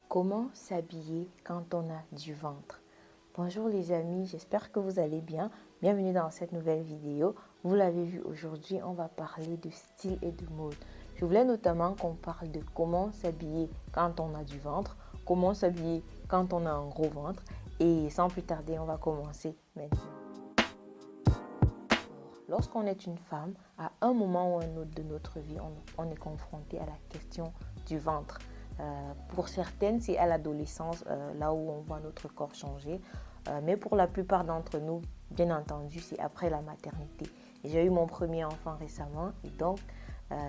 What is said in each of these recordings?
Comment s'habiller quand on a du ventre? Bonjour les amis, j'espère que vous allez bien. Bienvenue dans cette nouvelle vidéo. Vous l'avez vu, aujourd'hui, on va parler de style et de mode. Je voulais notamment qu'on parle de comment s'habiller quand on a du ventre, comment s'habiller quand on a un gros ventre. Et sans plus tarder, on va commencer maintenant. Lorsqu'on est une femme, à un moment ou un autre de notre vie, on est confronté à la question du ventre. Pour certaines, c'est à l'adolescence, là où on voit notre corps changer. Mais pour la plupart d'entre nous, bien entendu, c'est après la maternité. J'ai eu mon premier enfant récemment et donc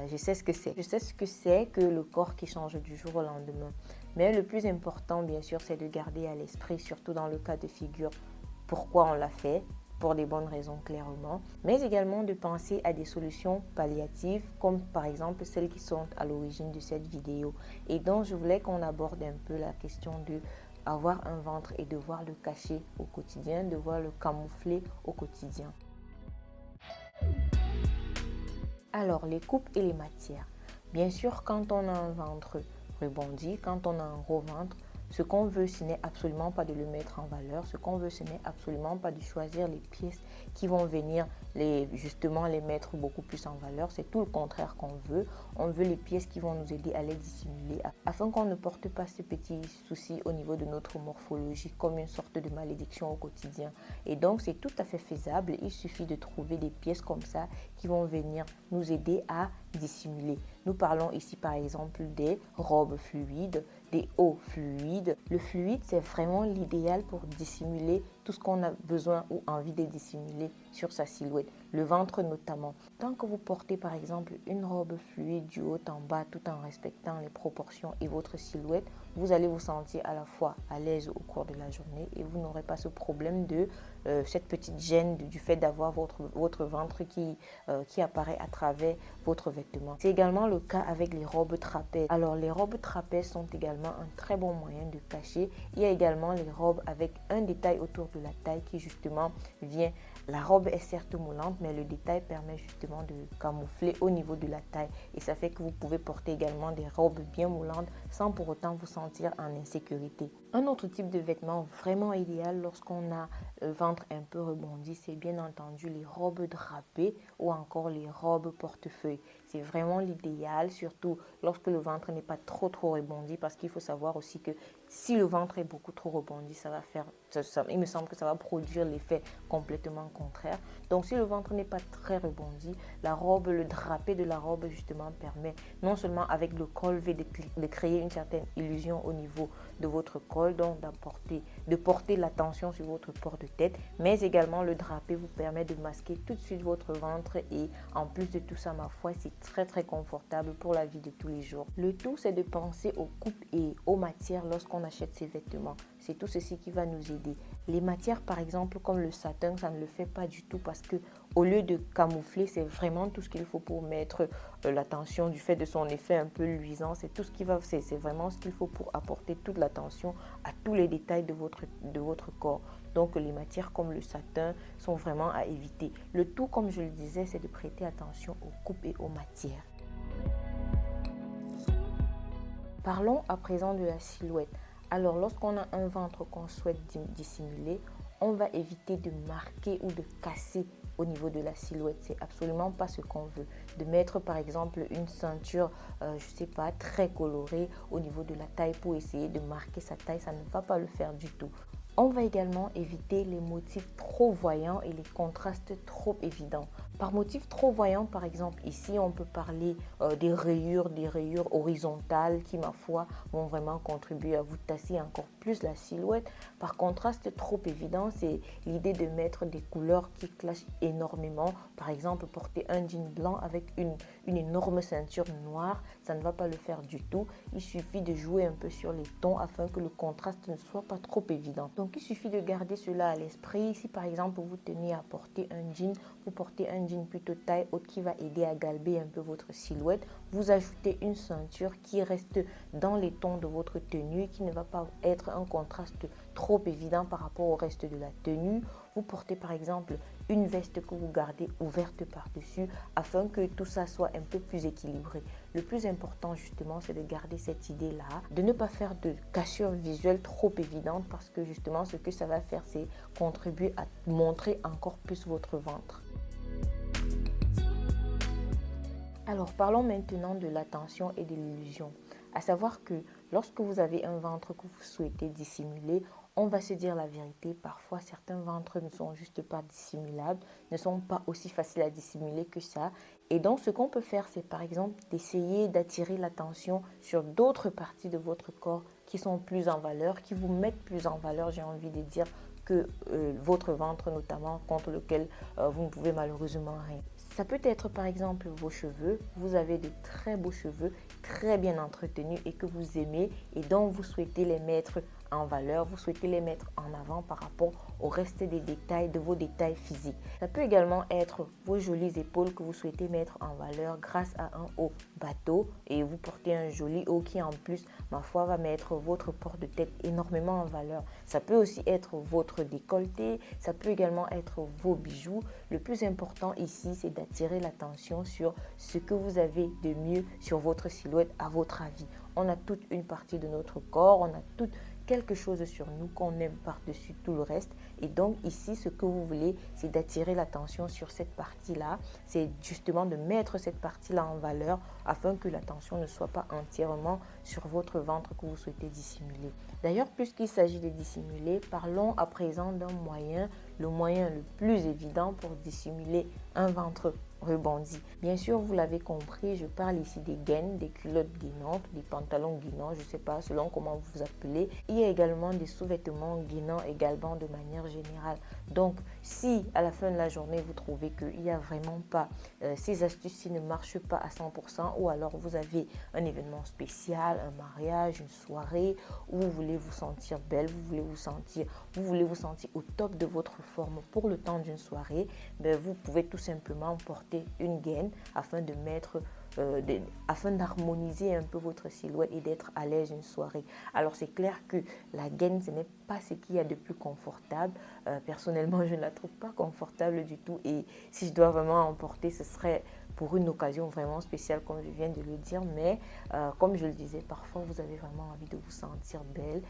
je sais ce que c'est. Je sais ce que c'est que le corps qui change du jour au lendemain. Mais le plus important, bien sûr, c'est de garder à l'esprit, surtout dans le cas de figure, pourquoi on l'a fait, pour des bonnes raisons clairement, mais également de penser à des solutions palliatives comme par exemple celles qui sont à l'origine de cette vidéo. Et donc je voulais qu'on aborde un peu la question de avoir un ventre et devoir le cacher au quotidien, devoir le camoufler au quotidien. Alors les coupes et les matières. Bien sûr, quand on a un ventre rebondi, quand on a un gros ventre, ce qu'on veut, ce n'est absolument pas de le mettre en valeur. Ce qu'on veut, ce n'est absolument pas de choisir les pièces qui vont venir justement les mettre beaucoup plus en valeur. C'est tout le contraire qu'on veut. On veut les pièces qui vont nous aider à les dissimuler afin qu'on ne porte pas ces petits soucis au niveau de notre morphologie comme une sorte de malédiction au quotidien. Et donc, c'est tout à fait faisable. Il suffit de trouver des pièces comme ça qui vont venir nous aider à dissimuler. Nous parlons ici par exemple des robes fluides, des hauts fluides. Le fluide, c'est vraiment l'idéal pour dissimuler tout ce qu'on a besoin ou envie de dissimuler sur sa silhouette, le ventre notamment. Tant que vous portez par exemple une robe fluide du haut en bas tout en respectant les proportions et votre silhouette, vous allez vous sentir à la fois à l'aise au cours de la journée et vous n'aurez pas ce problème de cette petite gêne du fait d'avoir votre ventre qui apparaît à travers votre vêtement. C'est également le cas avec les robes trapèzes. Alors les robes trapèzes sont également un très bon moyen de cacher. Il y a également les robes avec un détail autour de la taille qui justement vient. La robe est certes moulante, mais le détail permet justement de camoufler au niveau de la taille. Et ça fait que vous pouvez porter également des robes bien moulantes sans pour autant vous sentir en insécurité. Un autre type de vêtement vraiment idéal lorsqu'on a le ventre un peu rebondi, c'est bien entendu les robes drapées ou encore les robes portefeuille. C'est vraiment l'idéal, surtout lorsque le ventre n'est pas trop rebondi, parce qu'il faut savoir aussi que si le ventre est beaucoup trop rebondi, il me semble que ça va produire l'effet complètement contraire. Donc si le ventre n'est pas très rebondi, le drapé de la robe justement permet non seulement avec le col V de créer une certaine illusion au niveau de votre col, donc de porter l'attention sur votre port de tête, mais également le drapé vous permet de masquer tout de suite votre ventre et en plus de tout ça, ma foi, c'est très confortable pour la vie de tous les jours. Le tout, c'est de penser aux coupes et aux matières lorsqu'on achète ces vêtements. C'est tout ceci qui va nous aider. Les matières, par exemple, comme le satin, ça ne le fait pas du tout parce que au lieu de camoufler, c'est vraiment tout ce qu'il faut pour mettre l'attention du fait de son effet un peu luisant. C'est tout ce qui va, c'est vraiment ce qu'il faut pour apporter toute l'attention à tous les détails de votre corps. Donc les matières comme le satin sont vraiment à éviter. Le tout, comme je le disais, c'est de prêter attention aux coupes et aux matières. Parlons à présent de la silhouette. Alors lorsqu'on a un ventre qu'on souhaite dissimuler, on va éviter de marquer ou de casser au niveau de la silhouette. C'est absolument pas ce qu'on veut. De mettre par exemple une ceinture, je sais pas, très colorée au niveau de la taille pour essayer de marquer sa taille, ça ne va pas le faire du tout. On va également éviter les motifs trop voyants et les contrastes trop évidents. Par motif trop voyant, par exemple, ici, on peut parler des rayures horizontales qui, ma foi, vont vraiment contribuer à vous tasser encore plus la silhouette. Par contraste trop évident, c'est l'idée de mettre des couleurs qui clashent énormément. Par exemple, porter un jean blanc avec une énorme ceinture noire, ça ne va pas le faire du tout. Il suffit de jouer un peu sur les tons afin que le contraste ne soit pas trop évident. Donc, il suffit de garder cela à l'esprit. Si par exemple, vous tenez à porter un jean, vous portez un jean plutôt taille haute qui va aider à galber un peu votre silhouette. Vous ajoutez une ceinture qui reste dans les tons de votre tenue, qui ne va pas être un contraste trop évident par rapport au reste de la tenue. Vous portez par exemple une veste que vous gardez ouverte par-dessus afin que tout ça soit un peu plus équilibré. Le plus important justement, c'est de garder cette idée-là, de ne pas faire de cassure visuelle trop évidente parce que justement, ce que ça va faire, c'est contribuer à montrer encore plus votre ventre. Alors parlons maintenant de l'attention et de l'illusion. À savoir que lorsque vous avez un ventre que vous souhaitez dissimuler, on va se dire la vérité. Parfois, certains ventres ne sont juste pas dissimulables, ne sont pas aussi faciles à dissimuler que ça. Et donc, ce qu'on peut faire, c'est par exemple d'essayer d'attirer l'attention sur d'autres parties de votre corps qui sont plus en valeur, qui vous mettent plus en valeur, j'ai envie de dire, que votre ventre notamment, contre lequel vous ne pouvez malheureusement rien. Ça peut être par exemple vos cheveux. Vous avez de très beaux cheveux, très bien entretenus et que vous aimez et dont vous souhaitez les mettre en valeur, vous souhaitez les mettre en avant par rapport au reste des détails, de vos détails physiques. Ça peut également être vos jolies épaules que vous souhaitez mettre en valeur grâce à un haut bateau et vous portez un joli haut qui en plus, ma foi, va mettre votre port de tête énormément en valeur. Ça peut aussi être votre décolleté, ça peut également être vos bijoux. Le plus important ici, c'est d'attirer l'attention sur ce que vous avez de mieux sur votre silhouette à votre avis. On a toute une partie de notre corps, on a toute quelque chose sur nous qu'on aime par-dessus tout le reste. Et donc ici, ce que vous voulez, c'est d'attirer l'attention sur cette partie-là. C'est justement de mettre cette partie-là en valeur afin que l'attention ne soit pas entièrement sur votre ventre que vous souhaitez dissimuler. D'ailleurs, puisqu'il s'agit de dissimuler, parlons à présent d'un moyen, le moyen le plus évident pour dissimuler un ventre rebondi. Bien sûr, vous l'avez compris, je parle ici des gaines, des culottes gainantes, des pantalons gainants, je ne sais pas selon comment vous vous appelez. Il y a également des sous-vêtements gainants également de manière générale. Donc, si à la fin de la journée, vous trouvez qu'il n'y a vraiment pas ces astuces-ci ne marchent pas à 100% ou alors vous avez un événement spécial, un mariage, une soirée où vous voulez vous sentir belle, vous voulez vous sentir au top de votre forme pour le temps d'une soirée, ben vous pouvez tout simplement porter une gaine afin de mettre afin d'harmoniser un peu votre silhouette et d'être à l'aise une soirée. Alors c'est clair que la gaine, ce n'est pas ce qu'il y a de plus confortable. Personnellement, je ne la trouve pas confortable du tout et si je dois vraiment en porter, ce serait pour une occasion vraiment spéciale comme je viens de le dire. Mais comme je le disais, parfois vous avez vraiment envie de vous sentir belle.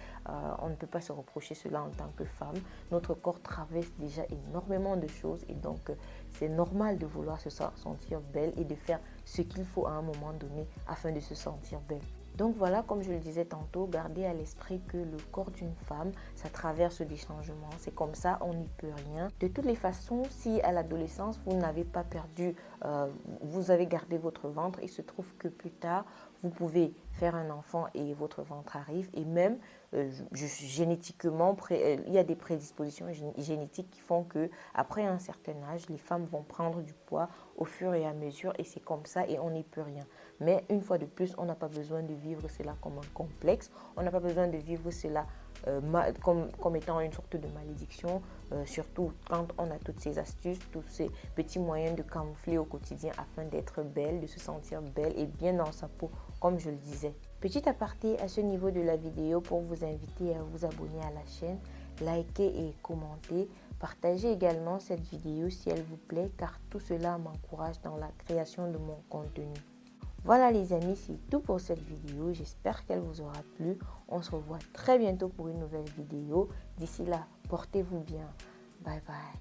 On ne peut pas se reprocher cela en tant que femme. Notre corps traverse déjà énormément de choses et donc c'est normal de vouloir se sentir belle et de faire ce qu'il faut à un moment donné afin de se sentir belle. Donc voilà, comme je le disais tantôt, gardez à l'esprit que le corps d'une femme, ça traverse des changements. C'est comme ça, on n'y peut rien. De toutes les façons, si à l'adolescence, vous n'avez pas perdu, vous avez gardé votre ventre, il se trouve que plus tard, vous pouvez faire un enfant et votre ventre arrive. Et même, génétiquement, il y a des prédispositions génétiques qui font que après un certain âge, les femmes vont prendre du poids au fur et à mesure et c'est comme ça et on n'y peut rien. Mais une fois de plus, on n'a pas besoin de vivre cela comme un complexe. On n'a pas besoin de vivre cela comme étant une sorte de malédiction, surtout quand on a toutes ces astuces, tous ces petits moyens de camoufler au quotidien afin d'être belle, de se sentir belle et bien dans sa peau, comme je le disais. Petit aparté à ce niveau de la vidéo pour vous inviter à vous abonner à la chaîne, liker et commenter. Partagez également cette vidéo si elle vous plaît car tout cela m'encourage dans la création de mon contenu. Voilà les amis, c'est tout pour cette vidéo. J'espère qu'elle vous aura plu. On se revoit très bientôt pour une nouvelle vidéo. D'ici là, portez-vous bien. Bye bye.